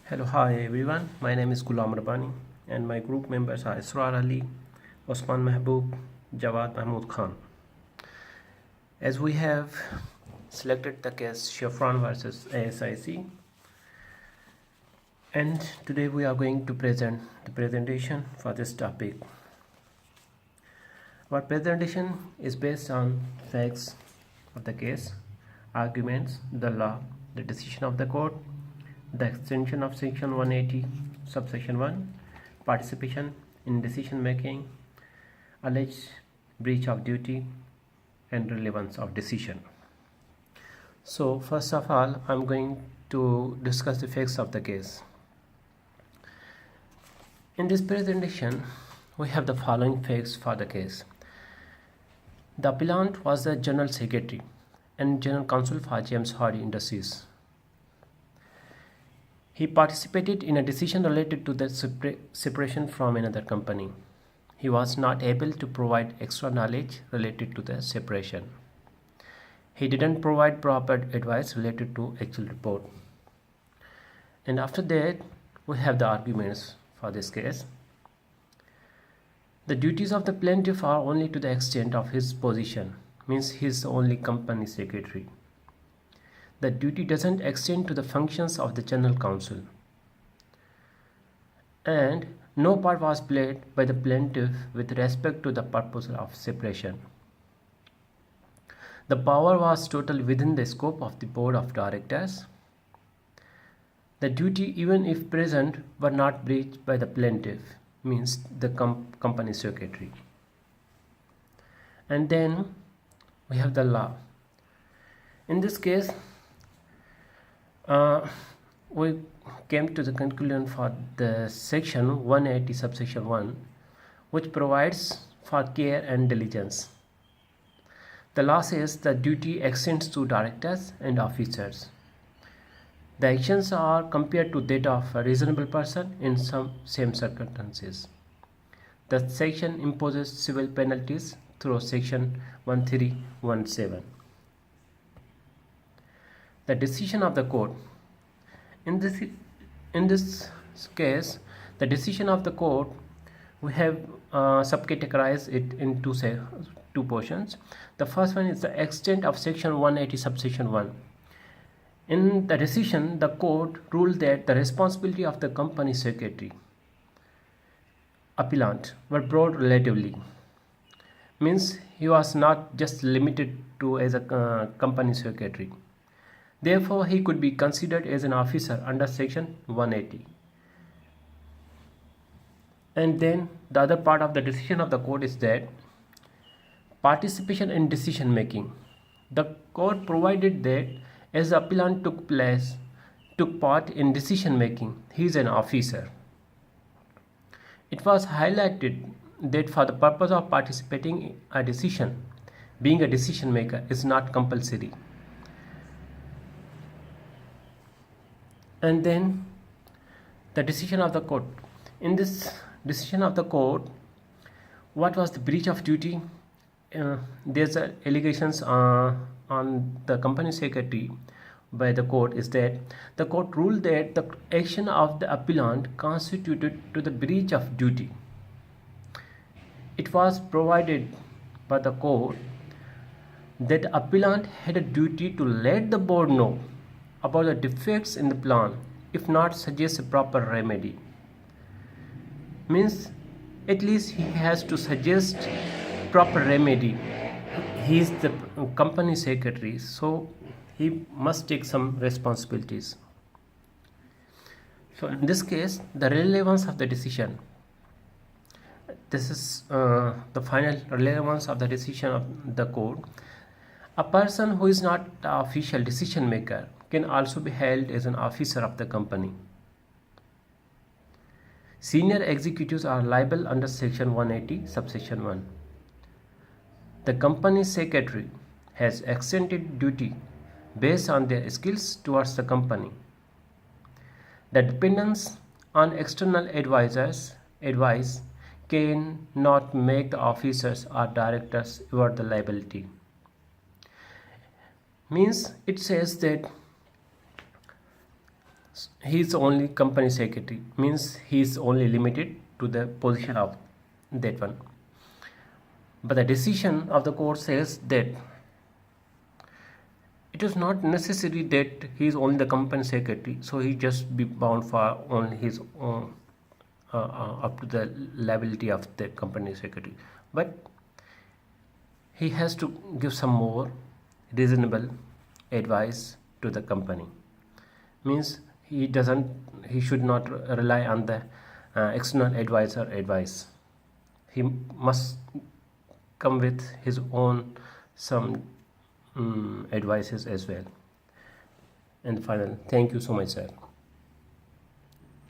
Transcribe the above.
Hello, hi everyone. My name is Gulam Rabbani and my group members are Israr Ali, Osman Mehboob, Jawad Mahmood Khan. As we have selected the case Shafran versus ASIC, and today we are going to present the presentation for this topic. Our presentation is based on facts of the case, arguments, the law, the decision of the court, the extension of section 180 subsection 1, participation in decision making, alleged breach of duty, and relevance of decision. So first of all, I'm going to discuss the facts of the case. In this presentation, we have the following facts for the case. The appellant was the General Secretary and General Counsel for James Hardy Industries. He participated in a decision related to the separation from another company. He was not able to provide extra knowledge related to the separation. He didn't provide proper advice related to actual report. And after that, we have the arguments for this case. The duties of the plaintiff are only to the extent of his position, means he is the only company secretary. The duty doesn't extend to the functions of the general counsel. And no part was played by the plaintiff with respect to the purpose of separation. The power was totally within the scope of the board of directors. The duty, even if present, were not breached by the plaintiff, means the company secretary. And then we have the law. In this case, we came to the conclusion for the section 180 subsection 1, which provides for care and diligence. The law says the duty extends to directors and officers. The actions are compared to that of a reasonable person in some same circumstances. The section imposes civil penalties through section 1317. The decision of the court. In this case, the decision of the court, we have subcategorized it in two portions. The first one is the extent of section 180 subsection 1. In the decision, the court ruled that the responsibility of the company secretary, appellant, were broad relatively. Means he was not just limited to as a company secretary. Therefore, he could be considered as an officer under section 180. And then the other part of the decision of the court is that participation in decision making. The court provided that as the appellant took part in decision making, he is an officer. It was highlighted that for the purpose of participating in a decision, being a decision maker is not compulsory. And then the decision of the court. In this decision of the court, what was the breach of duty? There's allegations on the company secretary by the court is that the court ruled that the action of the appellant constituted to the breach of duty. It was provided by the court that the appellant had a duty to let the board know about the defects in the plan, if not suggest a proper remedy. Means at least he has to suggest proper remedy. He is the company secretary, so he must take some responsibilities. So in this case, the relevance of the decision. This is the final relevance of the decision of the court. A person who is not the official decision maker can also be held as an officer of the company. Senior executives are liable under section 180 subsection 1. The company secretary has extended duty based on their skills towards the company. The dependence on external advice cannot make the officers or directors evade the liability. Means it says that He is only company secretary, means he is only limited to the position of that one. But the decision of the court says that it is not necessary that he is only the company secretary, so he just be bound for on his own up to the liability of the company secretary, but he has to give some more reasonable advice to the company. Means he should not rely on the external advisor advice. He must come with his own some advices as well. And final, thank you so much, sir.